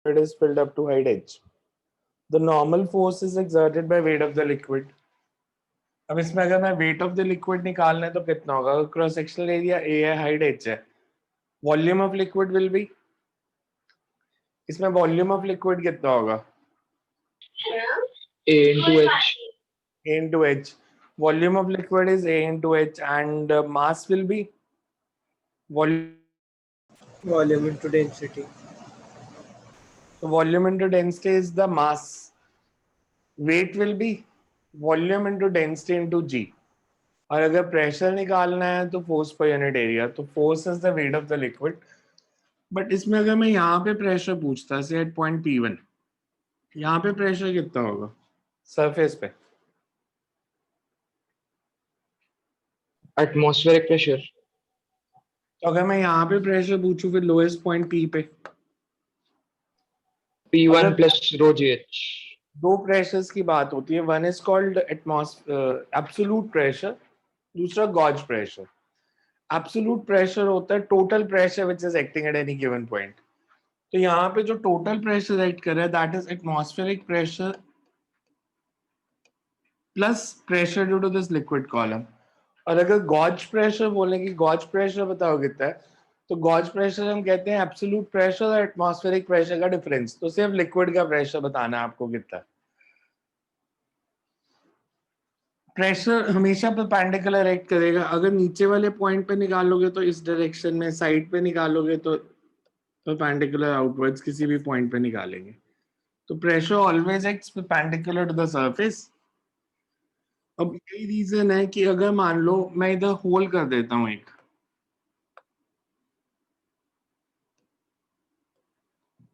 it is filled up to height h. The normal force is exerted by weight of the liquid. अब इसमें अगर मैं weight of the liquid निकालना है तो कितना होगा? क्रॉस सेक्शनल एरिया a है, height h है. Volume of liquid will be, इसमें वॉल्यूम ऑफ लिक्विड कितना होगा? A into H. A into H. Volume of liquid is A into H, and mass will be volume into density. So volume into density is the mass. Weight will be volume into density into G. और अगर pressure निकालना है तो force per unit area. तो force is the weight of the liquid. But इसमें अगर मैं यहाँ पे प्रेशर पूछता से एट पॉइंट P1, यहाँ पे प्रेशर कितना होगा सरफेस पे? Atmospheric pressure. तो अगर मैं यहाँ पे प्रेशर पूछूं फिर लोएस्ट पॉइंट P पे, P1 plus rho GH. दो प्रेशर्स की बात होती है. One is called absolute pressure, दूसरा गॉज प्रेशर. एब्सोल्यूट प्रेशर होता है total pressure which is acting at any given point. तो यहाँ पे जो टोटल प्रेशर एक्ट कर रहा है that is atmospheric pressure plus pressure due to this liquid column. और अगर गॉज प्रेशर बोलेंगे, गॉज प्रेशर बताओ कितना है, तो गॉज प्रेशर हम कहते हैं एब्सोल्यूट प्रेशर और एटमॉस्फेरिक प्रेशर का डिफरेंस. तो सिर्फ लिक्विड का प्रेशर बताना है आपको कितना है. प्रेशर हमेशा परपेंडिकुलर एक्ट करेगा. अगर नीचे वाले पॉइंट पे निकालोगे तो इस डायरेक्शन में, साइड पे निकालोगे तो परपेंडिकुलर आउटवर्ड्स किसी भी पॉइंट पे निकालेंगे. तो pressure always acts perpendicular to the surface. अब यही रीजन है कि अगर मान लो मैं इधर होल कर देता हूं एक,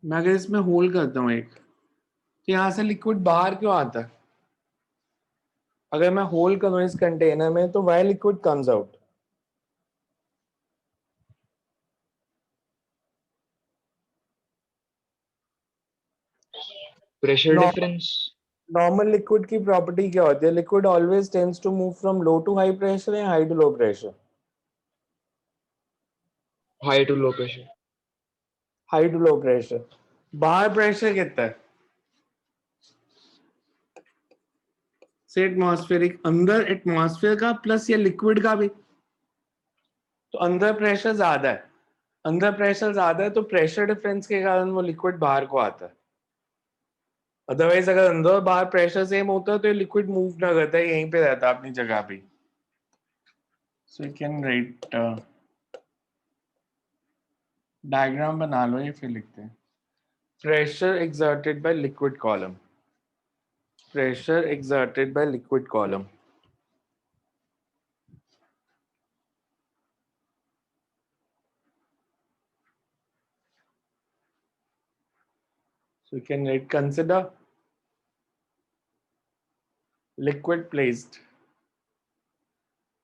मैं अगर इसमें होल करता हूं एक, तो यहां से लिक्विड बाहर क्यों आता है? अगर मैं होल करूं इस कंटेनर में तो why liquid comes out? Pressure No. difference. Normal liquid की प्रॉपर्टी क्या होती है? Liquid always tends to move from low to high pressure या high to low pressure? High to low pressure. High to low pressure. बाहर pressure कितना है? से atmospheric, अंदर एटमॉस्फेयर का प्लस या लिक्विड का भी. तो अंदर प्रेशर ज्यादा है, अंदर प्रेशर ज्यादा है तो प्रेशर डिफरेंस के कारण वो लिक्विड बाहर को आता है. अदरवाइज अगर अंदर और बाहर प्रेशर सेम होता है तो ये लिक्विड मूव ना करता है, यहीं पे रहता है अपनी जगह पे. So you can write, diagram बना लो ये फिर लिखते हैं. Pressure exerted by liquid column. Pressure exerted by liquid column. So you can write, consider liquid placed.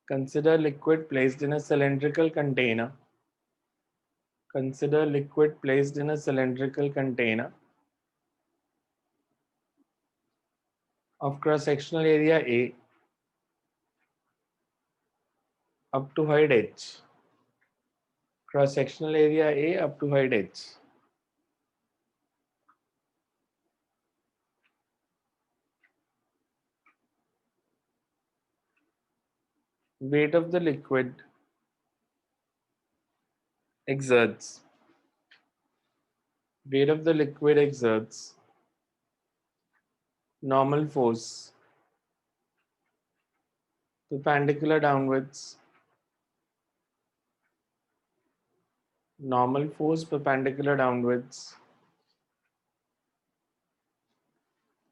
Consider liquid placed in a cylindrical container. Consider liquid placed in a cylindrical container of cross-sectional area A up to height h. Cross-sectional area A up to height h. Weight of the liquid exerts. Weight of the liquid exerts normal force perpendicular downwards. Normal force perpendicular downwards.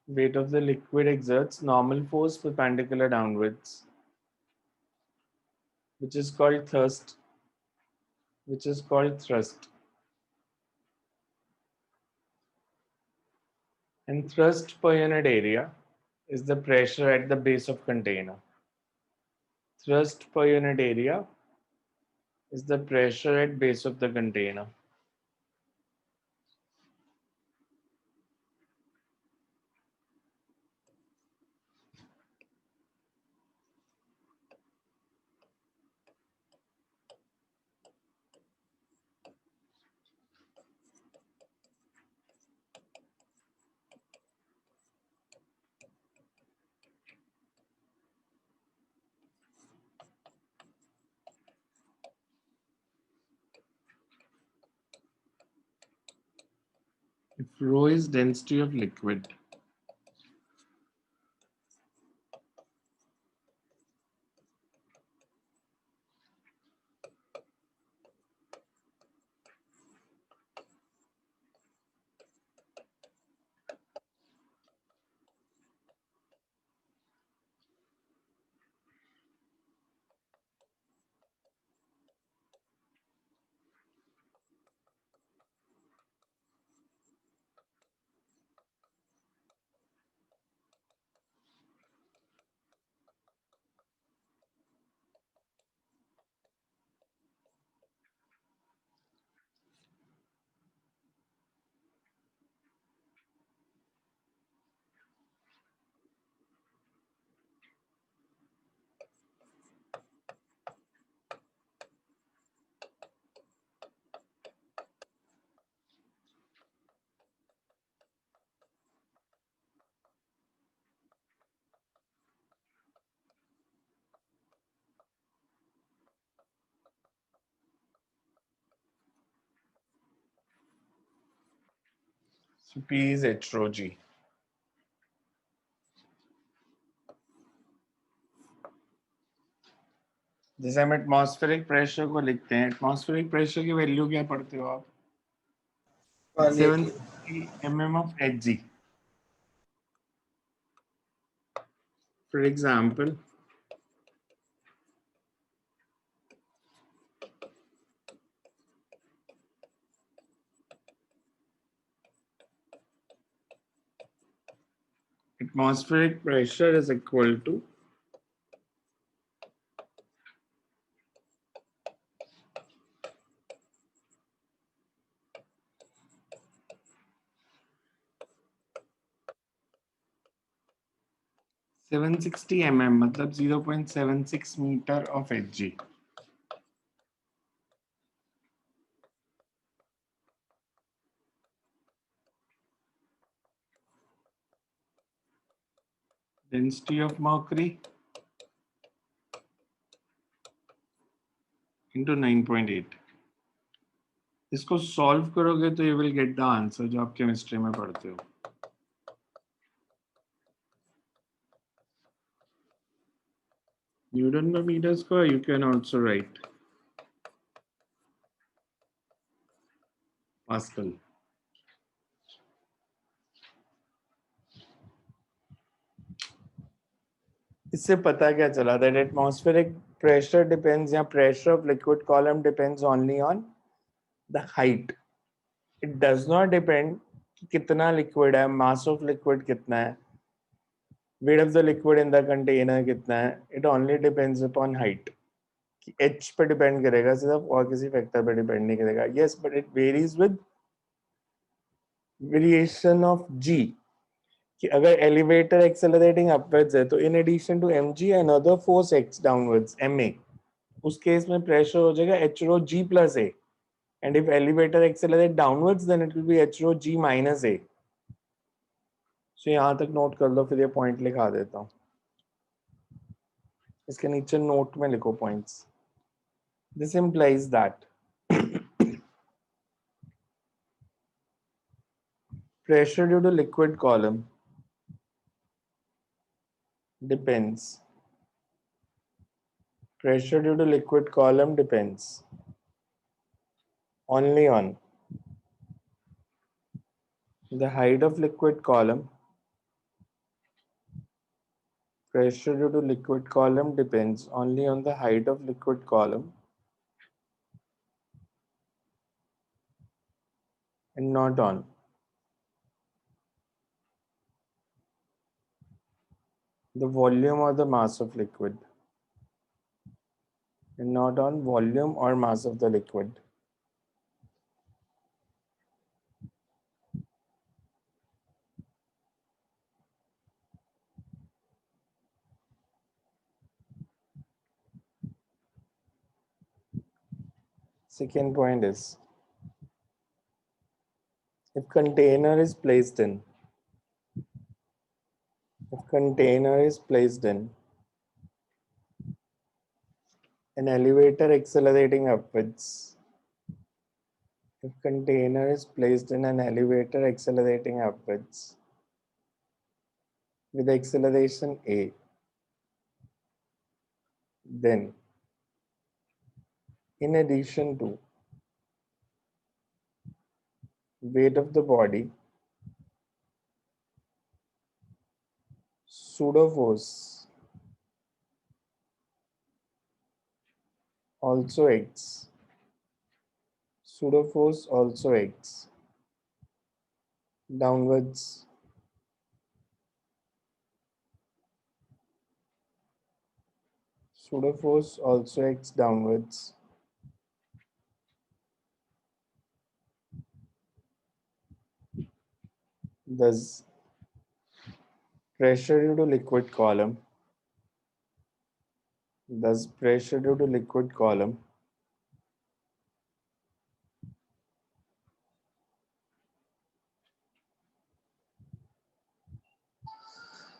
Weight of the liquid exerts normal force perpendicular downwards, which is called thrust. Which is called thrust. And thrust per unit area is the pressure at the base of container. Thrust per unit area is the pressure at base of the container. If rho is density of liquid, so P is H rho G. जैसे हम atmospheric pressure को लिखते हैं, atmospheric pressure की value क्या पढ़ते हो आप? 180. 760 mm of Hg. For example, atmospheric pressure is equal to (760 mm) मतलब 0.76 meter of Hg. Density of mercury into 9.8. इसको सॉल्व करोगे तो you will get the answer जो आप केमिस्ट्री में पढ़ते हो. Newton per meter square, you can also write Pascal. इससे पता क्या चला that atmospheric pressure depends या pressure of liquid column depends only on the height. It does not depend कि कितना liquid है, mass of liquid कितना है, weight of the liquid in the container कितना है. It only depends upon height. कि h पे depend करेगा सिर्फ और किसी factor पे depend नहीं करेगा. Yes, but it varies with variation of g. कि अगर elevator accelerating upwards है तो in addition to mg another force acts downwards ma. उस केस में pressure हो जाएगा h rho g plus a. And if elevator accelerate downwards, then it will be h rho g minus a. So यहाँ तक note कर लो, फिर ये point लिखा देता हूँ. इसके नीचे नोट में लिखो points. This implies that pressure due to liquid column depends. Pressure due to liquid column depends only on the height of liquid column. Pressure due to liquid column depends only on the height of liquid column and not on the volume or the mass of liquid. And not on volume or mass of the liquid. Second point is, if container is placed in an elevator accelerating upwards, If container is placed in an elevator accelerating upwards with acceleration a, then in addition to weight of the body, pseudo force also acts. Pseudo force also acts downwards. Pseudo force also acts downwards. Thus, pressure due to liquid column. Thus, pressure due to liquid column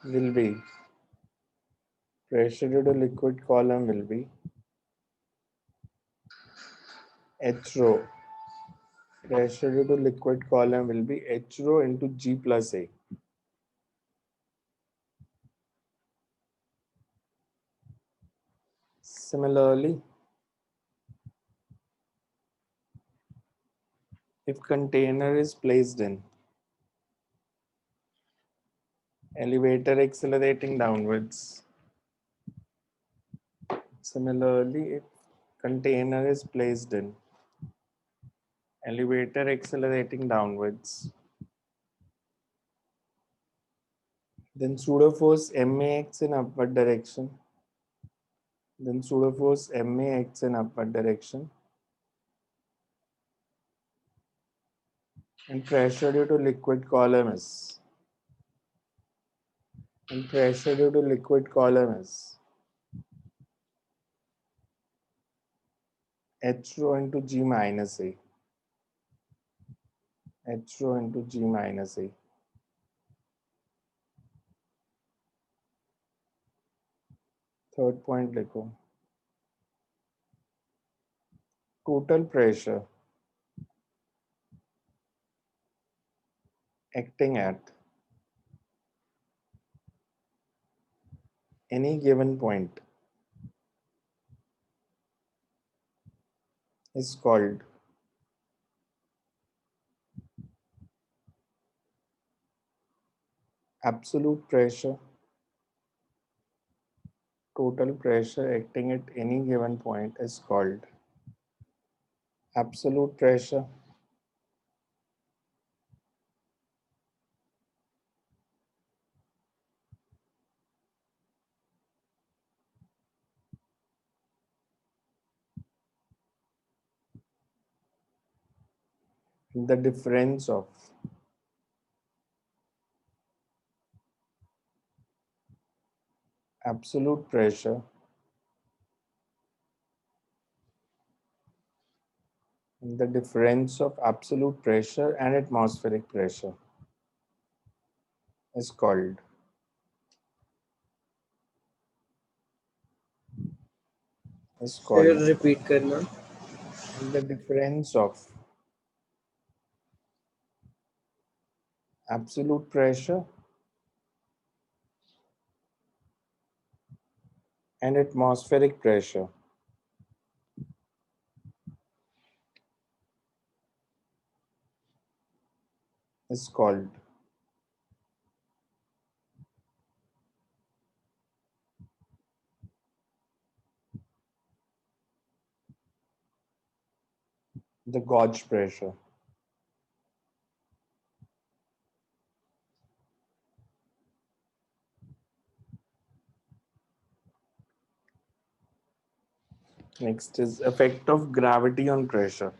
will be pressure due to liquid column will be H rho. Pressure due to liquid column will be H rho into G plus A. Similarly, if container is placed in elevator accelerating downwards, similarly, if container is placed in elevator accelerating downwards, then pseudo force Ma acts in upward direction. Then pseudo force Ma acts in upward direction. And pressure due to liquid column is H rho into G minus A. H rho into G minus A. Third point लिखो. Total pressure acting at any given point is called absolute pressure. Total pressure acting at any given point is called absolute pressure. The difference of absolute pressure and atmospheric pressure is called फिर repeat करना. the difference of absolute pressure and atmospheric pressure is called the gauge pressure. Next is effect of gravity on pressure.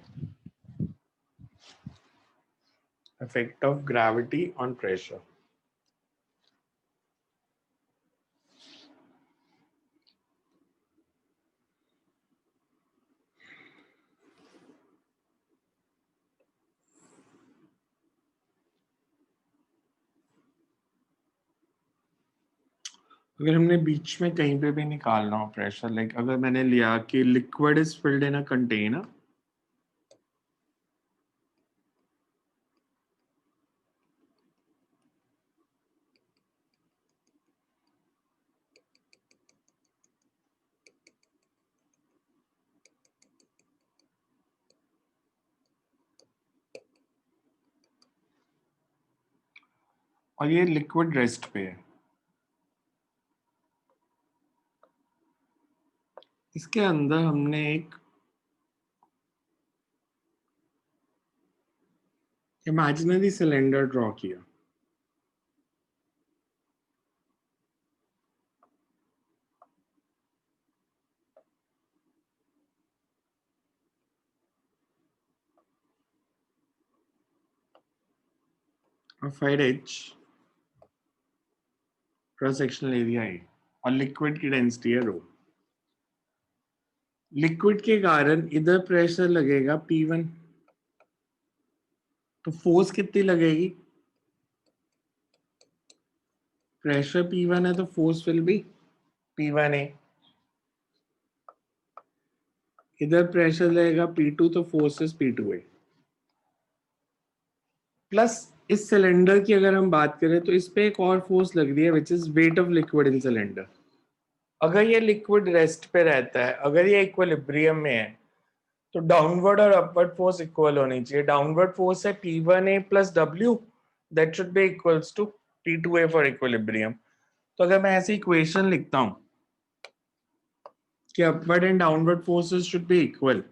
Effect of gravity on pressure. अगर हमने बीच में कहीं पे भी निकालना हो प्रेशर, लाइक अगर मैंने लिया कि liquid is filled in a container और ये लिक्विड रेस्ट पे है। इसके अंदर हमने एक इमेजिनरी सिलेंडर ड्रॉ किया। और 5H क्रॉस सेक्शनल एरिया है और लिक्विड की डेंसिटी है रो। लिक्विड के कारण इधर प्रेशर लगेगा P1, तो फोर्स कितनी लगेगी? प्रेशर P1 है तो फोर्स विल बी P1A। इधर प्रेशर लगेगा P2 तो फोर्स इज P2A। प्लस इस सिलेंडर की अगर हम बात करें तो इस पे एक और फोर्स लग रही है which is wait of liquid in cylinder. अगर ये लिक्विड रेस्ट पे रहता है, अगर ये इक्विलिब्रियम में है, तो डाउनवर्ड और अपवर्ड फोर्स इक्वल होनी चाहिए। डाउनवर्ड फोर्स है P1A plus W, that should be equals to P2A for equilibrium. तो अगर मैं ऐसी इक्वेशन लिखता हूं कि upward and downward forces should be equal,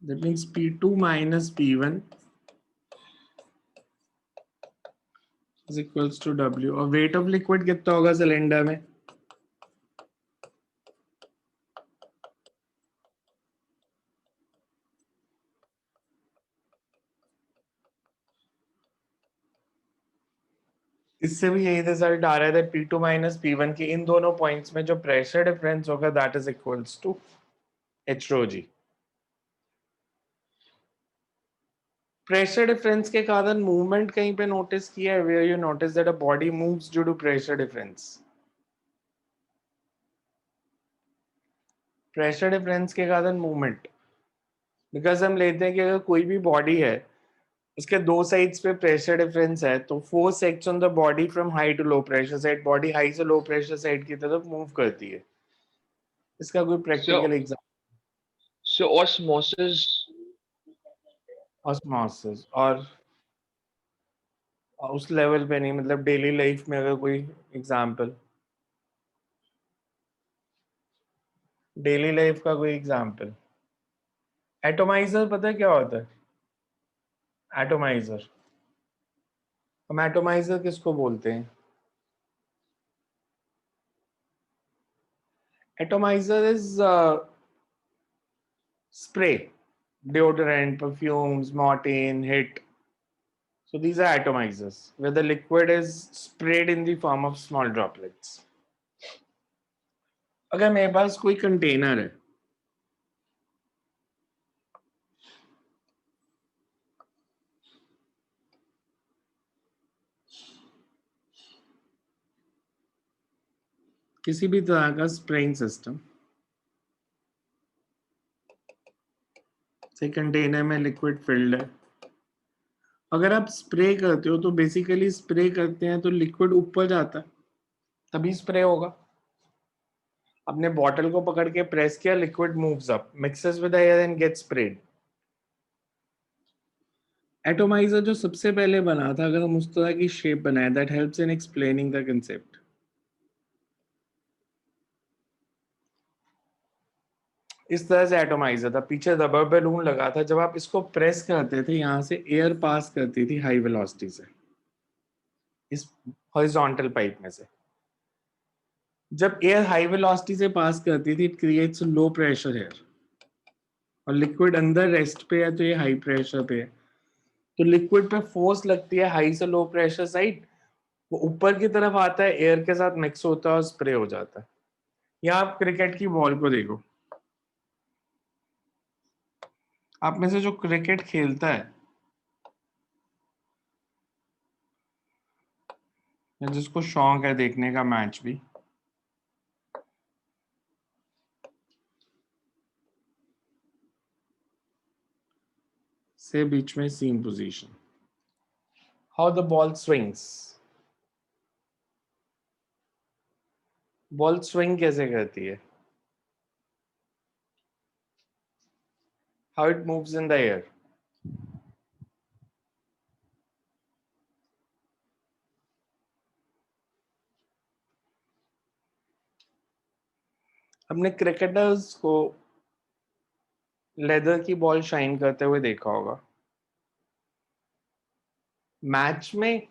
that means P2 minus P1 is equals to W। और वेट ऑफ लिक्विड कितना होगा सिलेंडर में? इससे भी यही रिजल्ट आ रहा है P2 माइनस P1 की इन दोनों पॉइंट्स में जो प्रेशर डिफरेंस होगा that is equals to H rho G। Pressure difference के कारण मूवमेंट कहीं पे नोटिस किया है where you notice that a body moves due to pressure difference? Pressure difference के कारण मूवमेंट, बिकॉज हम लेते हैं कि अगर कोई भी बॉडी है उसके दो साइड्स पे प्रेशर डिफरेंस है तो force acts on the body from high to low pressure side. Body high से लो प्रेशर साइड की तरफ मूव करती है। इसका कोई practical So, example? so osmosis. Osmosis और उस लेवल पे नहीं, मतलब डेली लाइफ में अगर कोई एग्जांपल, डेली लाइफ का कोई एग्जांपल। एटोमाइजर पता है क्या होता है? एटोमाइजर, हम एटोमाइजर किसको बोलते हैं? Atomiser is spray, deodorant, perfumes, Mortein, Hit. So these are atomizers where the liquid is sprayed in the form of small droplets. अगर मेरे पास कोई कंटेनर है, किसी भी तरह का स्प्रेइंग सिस्टम, से कंटेनर में लिक्विड फिल्ड है, अगर आप स्प्रे करते हो तो बेसिकली स्प्रे करते हैं तो लिक्विड ऊपर जाता है तभी स्प्रे होगा। अपने बॉटल को पकड़ के प्रेस किया, liquid moves up, mixes with air and gets spread. Atomiser जो सबसे पहले बना था, अगर हम उस तरह की शेप बनाए, that helps in explaining the concept. इस तरह से एटोमाइजर था, पीछे रबर बैलून लगा था, जब आप इसको प्रेस करते थे यहां से एयर पास करती थी हाई वेलोसिटी से इस हॉरिजॉन्टल पाइप में से। जब एयर हाई वेलोसिटी से पास करती थी it creates low pressure air, और लिक्विड अंदर रेस्ट पे है तो ये हाई प्रेशर पे है, तो लिक्विड पे फोर्स लगती है हाई से लो प्रेशर साइड, वो ऊपर की तरफ आता है, एयर के साथ मिक्स होता है और स्प्रे हो जाता है। या आप क्रिकेट की बॉल को देखो, आप में से जो क्रिकेट खेलता है या जिसको शौक है देखने का मैच भी, से बीच में seam position, how the ball swings, ball swing कैसे करती है? how it moves in the air. हमने क्रिकेटर्स को लेदर की बॉल शाइन करते हुए देखा होगा. मैच में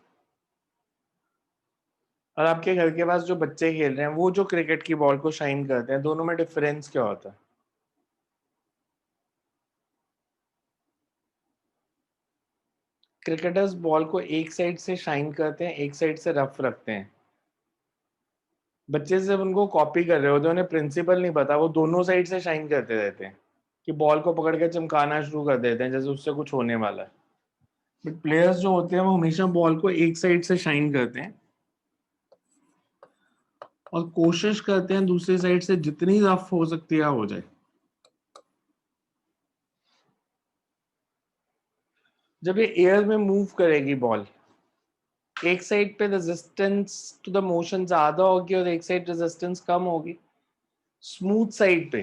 और आपके घर के पास जो बच्चे खेल रहे हैं वो जो क्रिकेट की बॉल को शाइन करते हैं, दोनों में डिफरेंस क्या होता है? क्रिकेटर्स बॉल को एक साइड से शाइन करते हैं, एक साइड से रफ रखते हैं. बच्चे जब उनको कॉपी कर रहे होते हैं, उन्हें प्रिंसिपल नहीं पता, वो दोनों साइड से शाइन करते रहते हैं कि बॉल को पकड़ के चमकाना शुरू कर देते हैं जैसे उससे कुछ होने वाला है. बट प्लेयर्स जो होते हैं वो हमेशा बॉल को एक साइड से शाइन करते हैं और कोशिश करते हैं दूसरी साइड से जितनी रफ हो सकती है हो जाए. जब ये एयर में मूव करेगी बॉल, एक साइड पे रेजिस्टेंस टू द मोशन ज्यादा होगी और एक साइड रेजिस्टेंस कम होगी. स्मूथ साइड पे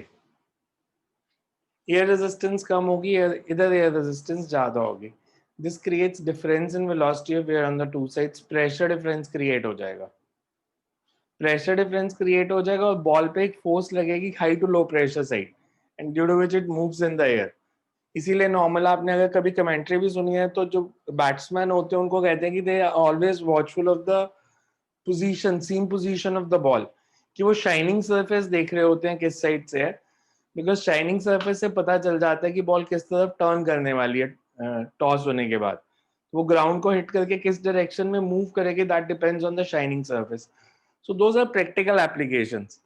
एयर रेजिस्टेंस कम होगी, इधर एयर रेजिस्टेंस ज्यादा होगी. This creates difference in velocity of air on the two sides. Pressure difference create हो जाएगा. प्रेशर डिफरेंस क्रिएट हो जाएगा और बॉल पे एक फोर्स लगेगी high to low pressure side, and due to which it moves in the air. इसीलिए normal आपने अगर कभी कमेंट्री भी सुनी है तो जो बैट्समैन होते हैं उनको कहते हैं कि they are always watchful of the position, seam position of the ball, कि वो शाइनिंग सरफेस देख रहे होते हैं किस साइड से है, बिकॉज शाइनिंग सरफेस से पता चल जाता है कि बॉल किस तरफ टर्न करने वाली है टॉस होने के बाद. वो ग्राउंड को हिट करके किस डायरेक्शन में मूव करेगी, that depends on the shining surface. So those are practical applications.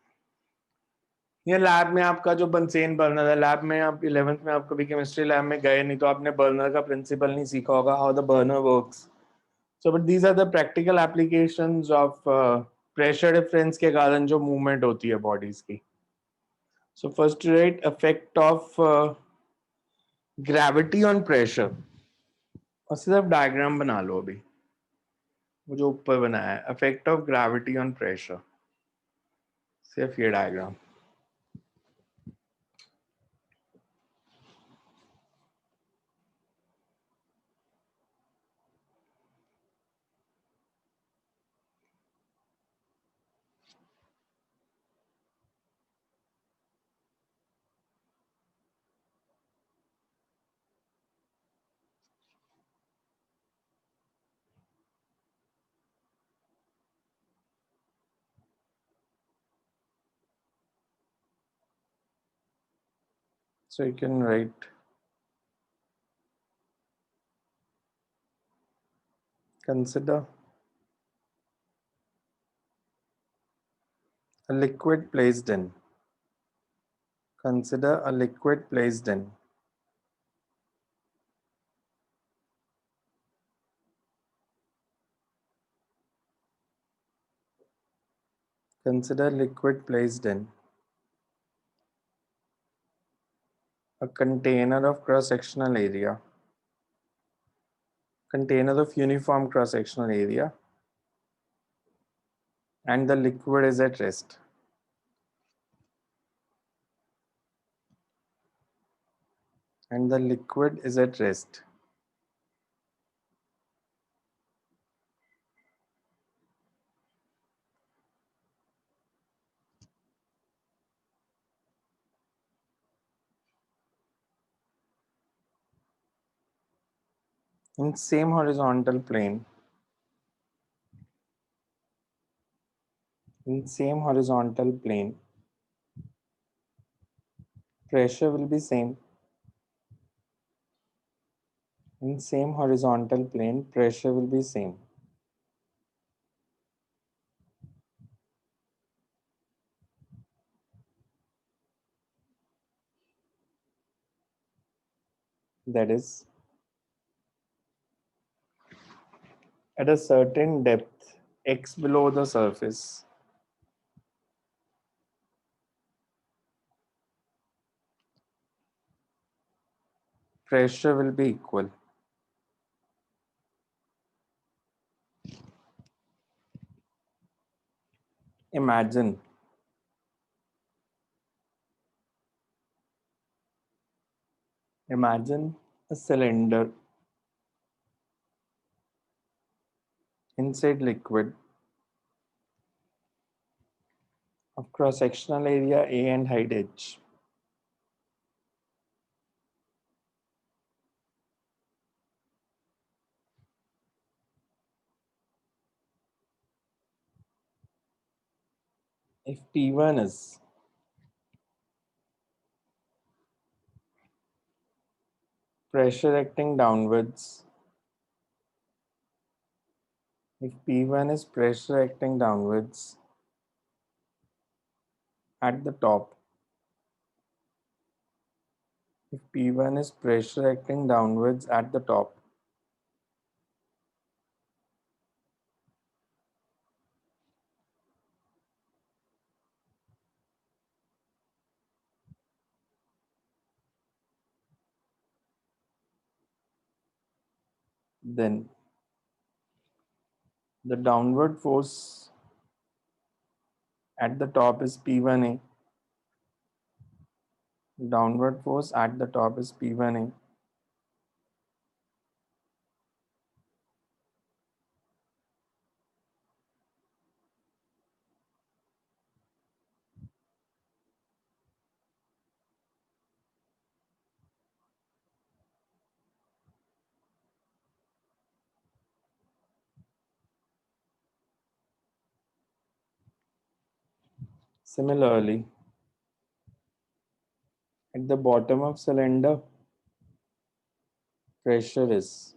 ये लैब में आपका जो बंसेन बर्नर है, लैब में आप 11th में आप कभी केमिस्ट्री लैब में गए नहीं तो आपने बर्नर का प्रिंसिपल नहीं सीखा होगा, how the burner works. So but these are the practical applications of pressure difference के कारण जो मूवमेंट होती है बॉडीज की. So first write effect of gravity on pressure, और सिर्फ डायग्राम बना लो अभी वो जो ऊपर बनाया है, effect of gravity on pressure, सिर्फ ये diagram. So you can write, consider a liquid placed in. Consider a liquid placed in. Consider liquid placed in a container of cross-sectional area. Container of uniform cross-sectional area, and the liquid is at rest. And the liquid is at rest. In same horizontal plane. In same horizontal plane, pressure will be same. In same horizontal plane, pressure will be same. That is, at a certain depth, x below the surface, pressure will be equal. Imagine Imagine a cylinder inside liquid of cross-sectional area A and height h. If P1 is pressure acting downwards, if P1 is pressure acting downwards at the top, if P1 is pressure acting downwards at the top, then the downward force at the top is P1A. Downward force at the top is P1A. Similarly, at the bottom of cylinder, pressure is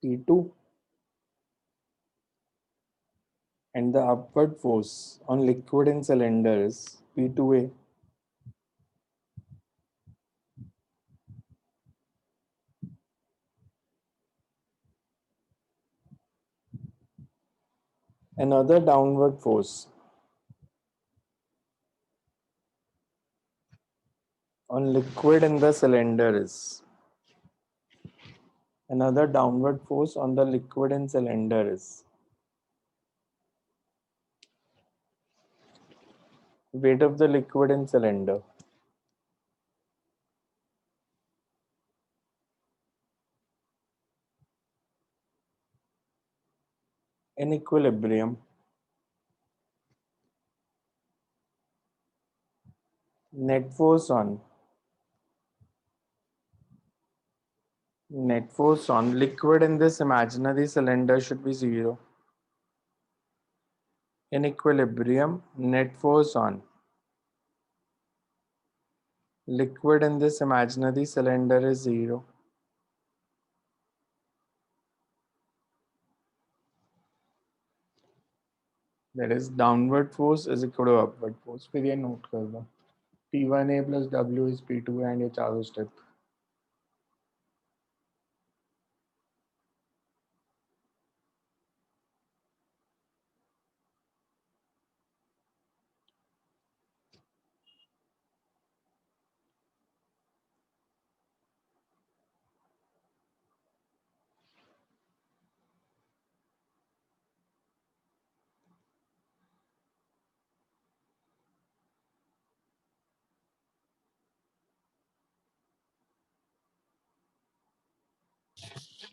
P2 and the upward force on liquid in cylinder is P2A. Another downward force on liquid in the cylinder is another downward force on the liquid in cylinder is weight of the liquid in cylinder. In equilibrium, net force on liquid in this imaginary cylinder should be 0. In equilibrium, net force on liquid in this imaginary cylinder is 0. That is downward force is equal to upward force. फिर ये note कर दो. P1A plus W is P2 and ये चारों step.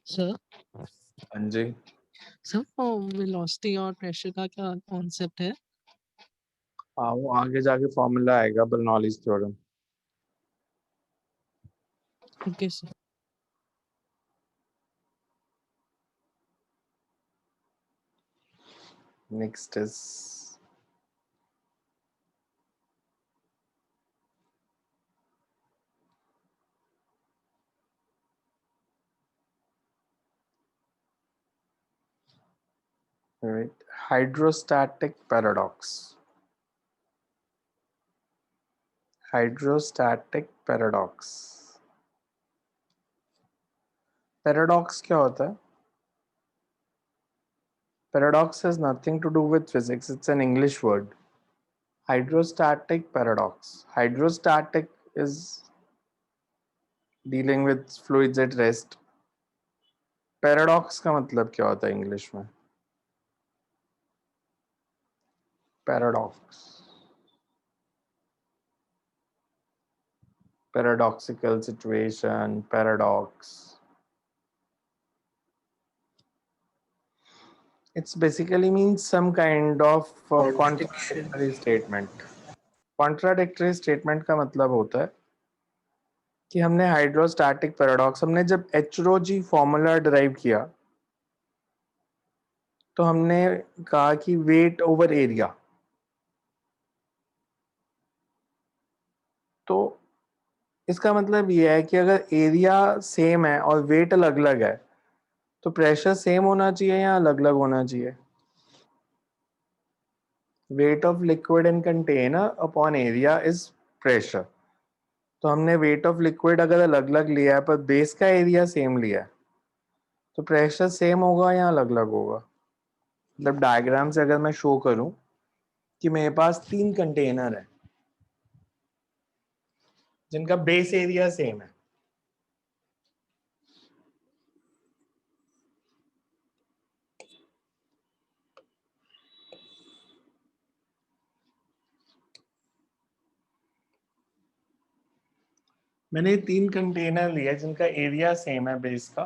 Sir हाँ जी. Sir वो velocity और pressure का क्या कॉन्सेप्ट है? हाँ वो आगे जाके फॉर्मूला आएगा Bernoulli's theorem. Okay sir. Next is right, hydrostatic paradox. Hydrostatic paradox. Paradox क्या होता है? Paradox has nothing to do with physics. It's an English word. Hydrostatic paradox. Hydrostatic is dealing with fluids at rest. Paradox का मतलब क्या होता है English में? Paradox. paradoxical situation, paradox. It's basically means some kind of Contradiction. contradictory statement. Contradictory statement का मतलब होता है कि हमने हाइड्रोस्टैटिक पैराडॉक्स, हमने जब HROG फॉर्मूला डिराइव किया तो हमने कहा कि वेट ओवर एरिया, तो इसका मतलब ये है कि अगर एरिया सेम है और वेट अलग अलग है तो प्रेशर सेम होना चाहिए या अलग अलग होना चाहिए? Wait of liquid in container upon area is pressure. तो हमने वेट ऑफ लिक्विड अगर अलग अलग लिया है पर बेस का एरिया सेम लिया है तो प्रेशर सेम होगा या अलग अलग होगा? मतलब डायग्राम से अगर मैं शो करूं कि मेरे पास 3 कंटेनर है जिनका बेस एरिया सेम है, मैंने 3 कंटेनर लिया जिनका एरिया सेम है बेस का,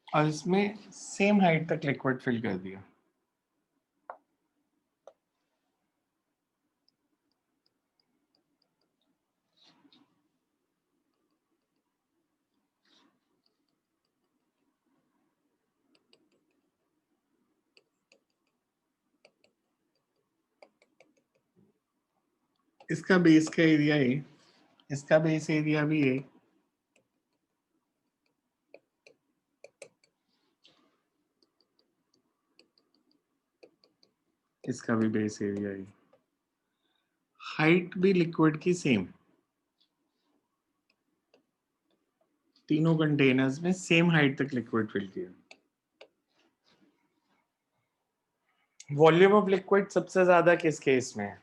और इसमें सेम हाइट तक लिक्विड फिल कर दिया। इसका बेस का एरिया ए, इसका बेस एरिया भी ए, इसका भी बेस एरिया ए, हाइट भी लिक्विड की सेम, तीनों कंटेनर्स में सेम हाइट तक लिक्विड फिल किया। वॉल्यूम ऑफ लिक्विड सबसे ज्यादा किस केस में है?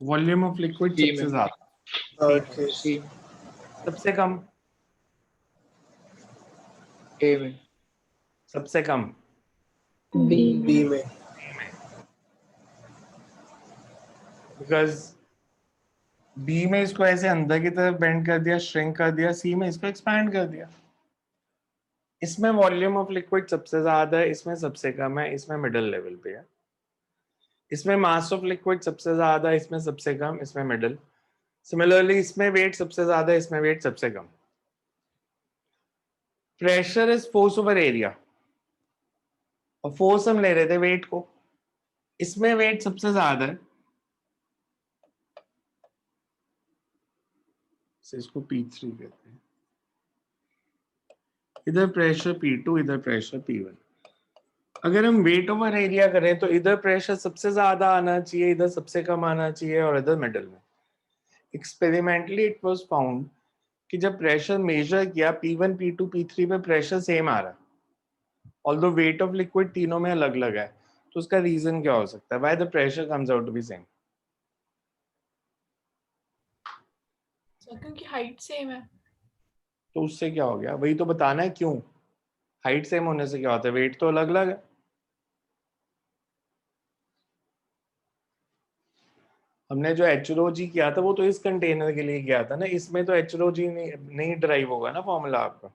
वॉल्यूम ऑफ लिक्विड C सबसे में। ज्यादा, Third case. C सबसे कम, A में। सबसे कम, B में. बिकॉज बी में इसको ऐसे अंदर की तरफ बेंड कर दिया, श्रिंक कर दिया, सी में इसको एक्सपैंड कर दिया। इसमें वॉल्यूम ऑफ लिक्विड सबसे ज्यादा है, इसमें सबसे कम है, इसमें मिडिल लेवल पे है। इसमें मास ऑफ लिक्विड सबसे ज्यादा है, इसमें सबसे कम, इसमें मिडिल। सिमिलरली इसमें वेट सबसे ज्यादा है, इसमें वेट सबसे कम। Pressure is force over area और फोर्स हम ले रहे थे वेट को, इसमें वेट सबसे ज्यादा है, इसको P3 कहते हैं। इधर प्रेशर P2, इधर प्रेशर P1। अगर हम वेट ओवर एरिया करें तो इधर प्रेशर सबसे ज्यादा आना चाहिए, इधर सबसे कम आना चाहिए और इधर मिडिल में। एक्सपेरिमेंटली इट वाज फाउंड कि जब प्रेशर मेजर किया P1, P2, P3 पे प्रेशर सेम आ रहा, ऑल्दो वेट ऑफ लिक्विड तीनों में अलग अलग है। तो उसका रीजन क्या हो सकता है? Why the pressure comes out to be same? क्योंकि हाइट सेम है। तो उससे क्या हो गया? वही तो बताना है क्यों। हाइट सेम होने से क्या होता है? वेट तो अलग अलग है। हमने जो HROG किया था वो तो इस कंटेनर के लिए किया था ना, इसमें तो HROG नहीं ड्राइव होगा ना फॉर्मूला आपका,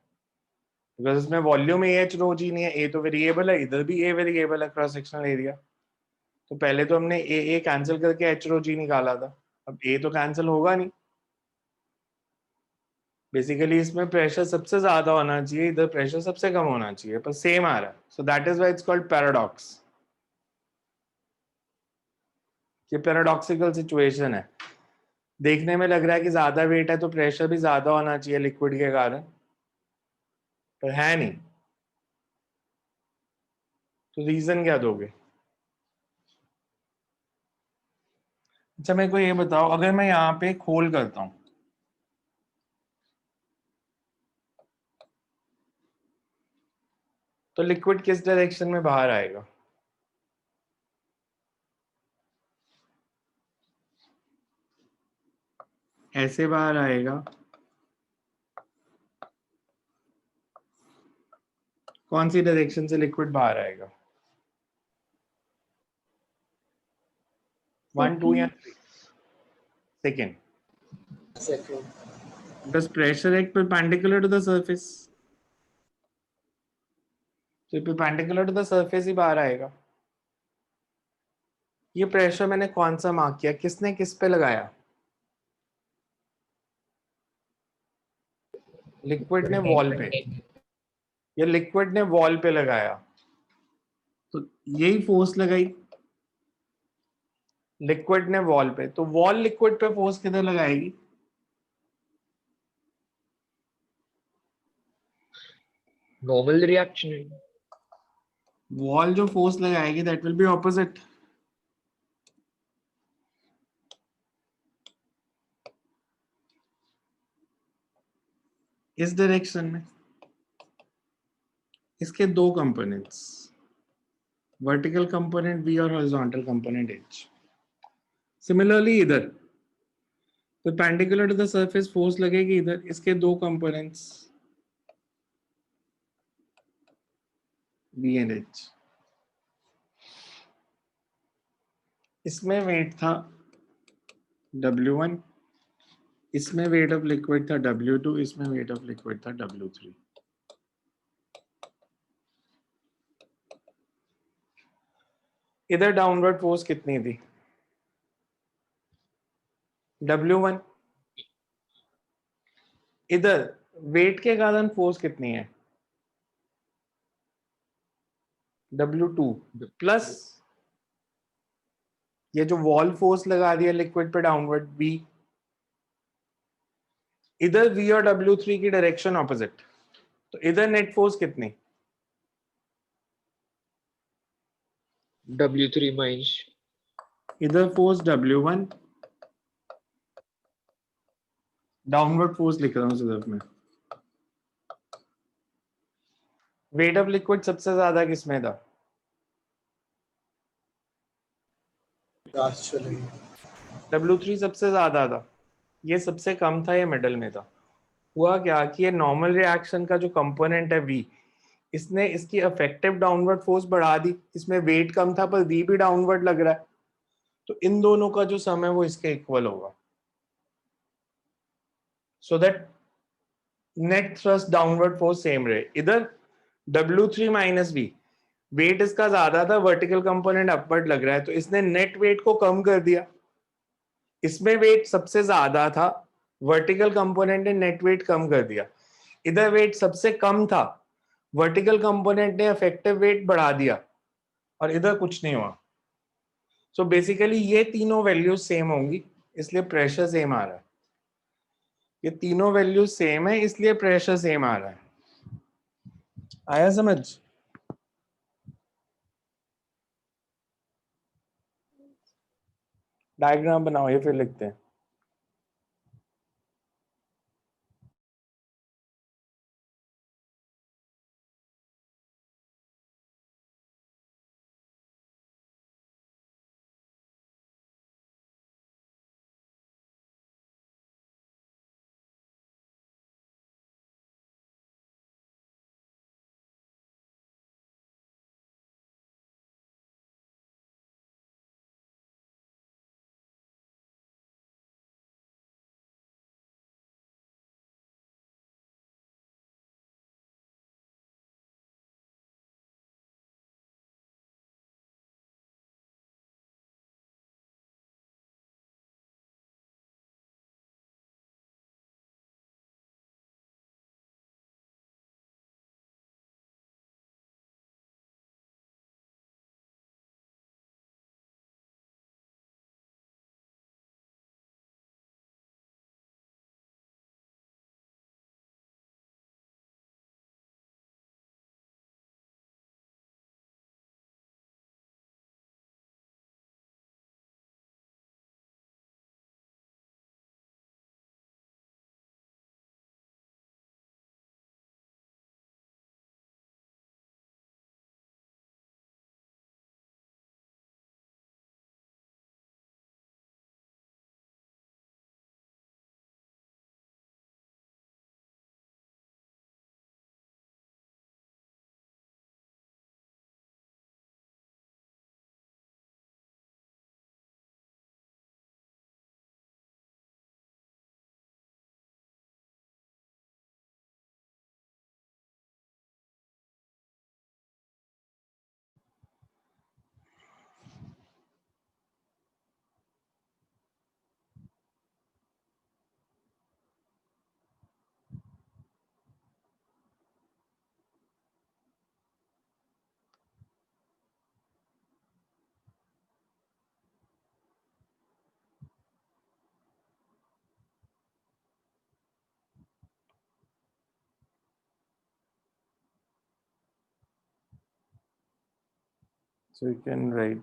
बिकॉज इसमें वॉल्यूम HROG नहीं है, ए तो वेरिएबल है, इधर भी ए वेरिएबल है क्रॉस सेक्शनल एरिया। तो पहले तो हमने ए कैंसिल करके HROG निकाला था, अब ए तो कैंसिल होगा नहीं। बेसिकली इसमें प्रेशर सबसे ज्यादा होना चाहिए, इधर प्रेशर सबसे कम होना चाहिए, पर सेम आ रहा है। So that is why it's called paradox. ये पैराडॉक्सिकल सिचुएशन है। देखने में लग रहा है कि ज्यादा वेट है तो प्रेशर भी ज्यादा होना चाहिए लिक्विड के कारण, पर है नहीं। तो रीजन क्या दोगे? अच्छा मेरे को ये बताओ, अगर मैं यहाँ पे एक होल करता हूं तो लिक्विड किस डायरेक्शन में बाहर आएगा? ऐसे बाहर आएगा? कौन सी डायरेक्शन से लिक्विड बाहर आएगा? 1 2 या 3? Second. Second. Does pressure act perpendicular to the surface? तो perpendicular to the surface ही बाहर आएगा। ये प्रेशर मैंने कौन सा मार्क किया, किसने किस पे लगाया? लिक्विड ने वॉल पे, या लिक्विड ने वॉल पे लगाया, तो यही फोर्स लगाई लिक्विड ने वॉल पे। तो वॉल लिक्विड पे फोर्स किधर लगाएगी? Normal reaction. वॉल जो फोर्स लगाएगी दैट विल बी ऑपोजिट। इस डायरेक्शन में इसके दो कंपोनेंट्स, वर्टिकल कंपोनेंट V और हॉरिजॉन्टल कंपोनेंट H। सिमिलरली इधर perpendicular to the surface force लगेगी इधर, इसके दो कंपोनेंट्स V एंड H। इसमें वेट था W1, इसमें वेट ऑफ लिक्विड था W2, इसमें वेट ऑफ लिक्विड था W3। इधर डाउनवर्ड फोर्स कितनी थी? W1। इधर वेट के कारण फोर्स कितनी है? W2 प्लस ये जो वॉल फोर्स लगा दिया लिक्विड पे डाउनवर्ड V। इधर V और W3 की डायरेक्शन ऑपोजिट, तो इधर नेट फोर्स कितनी? W3 minus. इधर फोर्स W1, डाउनवर्ड फोर्स लिख रहा हूं सिर्फ मैं। वेट ऑफ लिक्विड सबसे ज्यादा किसमें था? Last चलेंगे. W3 सबसे ज्यादा था, ये सबसे कम था, ये मिडल में था। हुआ क्या कि ये नॉर्मल रिएक्शन का जो कंपोनेंट है V, इसने इसकी इफेक्टिव डाउनवर्ड फोर्स बढ़ा दी। इसमें वेट कम था पर V भी डाउनवर्ड लग रहा है, तो इन दोनों का जो सम है वो इसके इक्वल होगा, so that net thrust downward force same रहे। इधर W3 माइनस V, वेट इसका ज्यादा था, वर्टिकल कंपोनेंट अपवर्ड लग रहा है, तो इसने नेट वेट को कम कर दिया। इसमें वेट सबसे ज्यादा था, वर्टिकल कंपोनेंट ने नेट वेट कम कर दिया। इधर वेट सबसे कम था, वर्टिकल कंपोनेंट ने इफेक्टिव वेट बढ़ा दिया, और इधर कुछ नहीं हुआ। सो बेसिकली ये तीनों वैल्यूज सेम होंगी, इसलिए प्रेशर सेम आ रहा है। ये तीनों वैल्यूज सेम है इसलिए प्रेशर सेम आ रहा है। आया समझ? डायग्राम बनाओ, ये फिर लिखते हैं। So you can write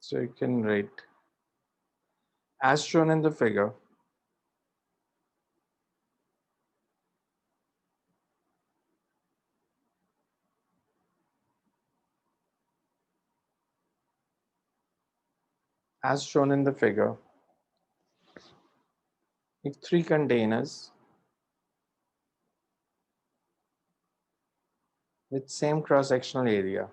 so you can write as shown in the figure. As shown in the figure, if 3 containers with same cross-sectional area,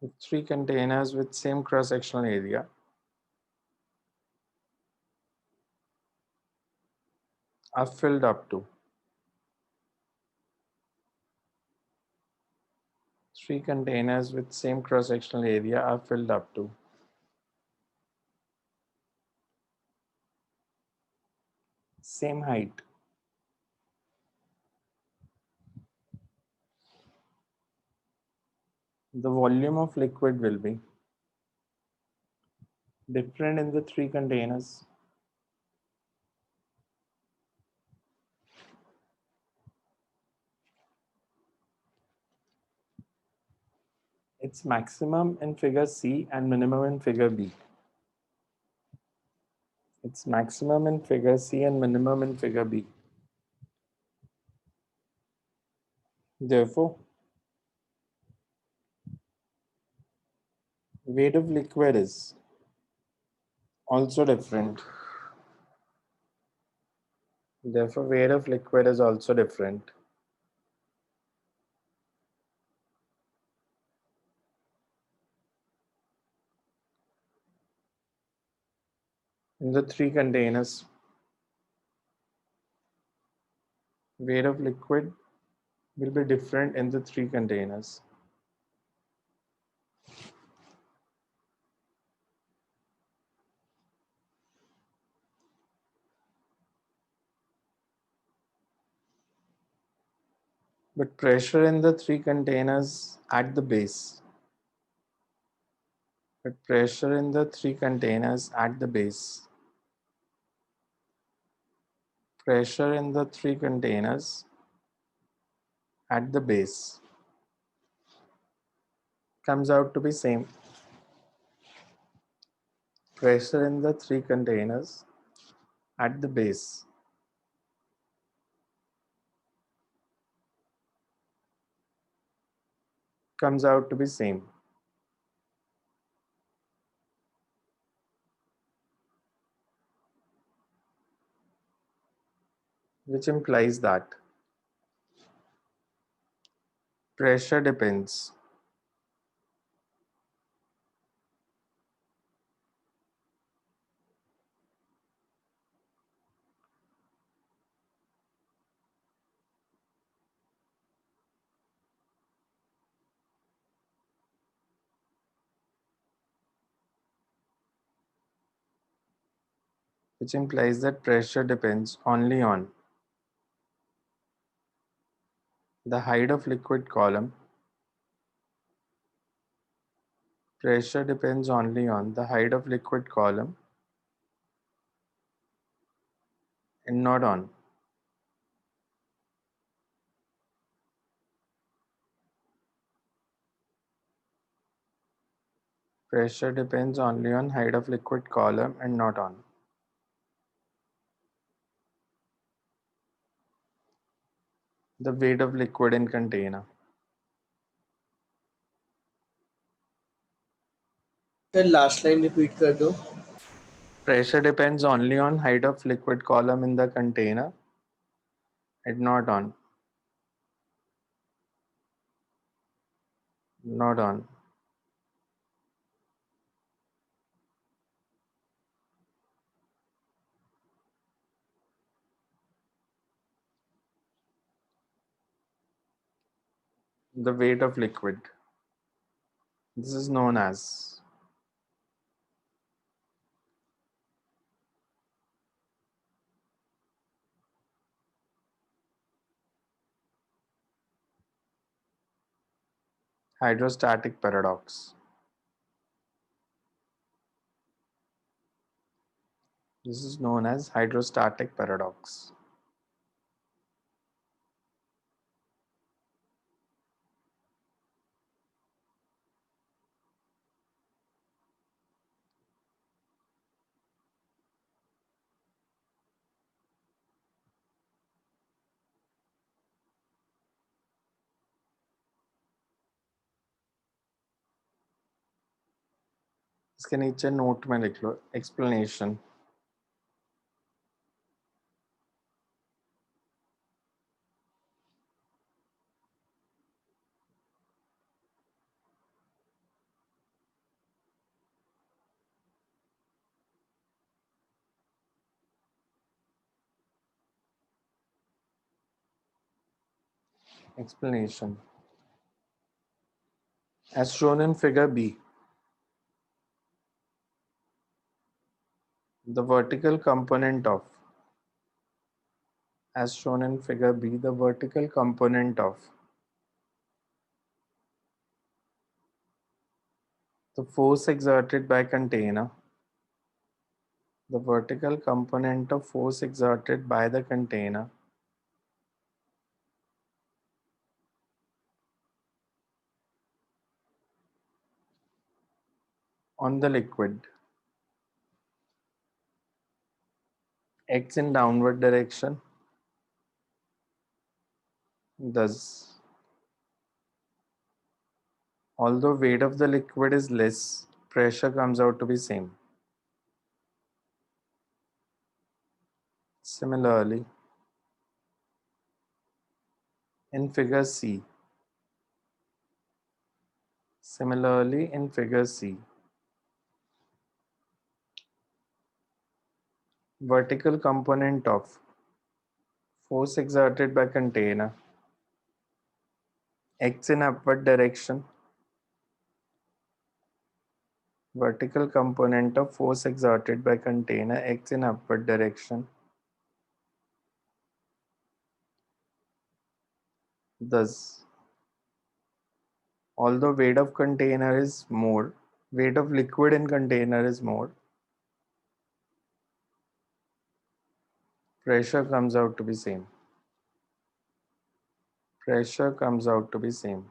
if 3 containers with same cross-sectional area are filled up to 3 containers with same cross-sectional area are filled up to same height, the volume of liquid will be different in the 3 containers. It's maximum in figure C and minimum in figure B. It's maximum in figure C and minimum in figure B. Therefore, weight of liquid is also different. Therefore, weight of liquid is also different. In the 3 containers, weight of liquid will be different in the 3 containers. But pressure in the 3 containers at the base. But pressure in the 3 containers at the base. Pressure in the 3 containers at the base comes out to be same. Pressure in the 3 containers at the base comes out to be same. Which implies that pressure depends which implies that pressure depends only on the height of liquid column. Pressure depends only on the height of liquid column and not on pressure depends only on height of liquid column and not on the weight of liquid in container. फिर last line repeat कर दो. Pressure depends only on height of liquid column in the container and not on the weight of liquid. This is known as hydrostatic paradox. This is known as hydrostatic paradox. इसके नीचे note में लिख लो explanation. Explanation. As shown in figure B, the vertical component of, as shown in figure B, the vertical component of the force exerted by container, the vertical component of force exerted by the container on the liquid acts in downward direction. Thus, although weight of the liquid is less, pressure comes out to be same. Similarly, in figure C, vertical component of force exerted by container acts in upward direction. Vertical component of force exerted by container acts in upward direction. Thus, although weight of container is more, weight of liquid in container is more, pressure comes out to be same. Pressure comes out to be same.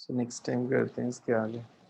So next time करते हैं इसके आगे.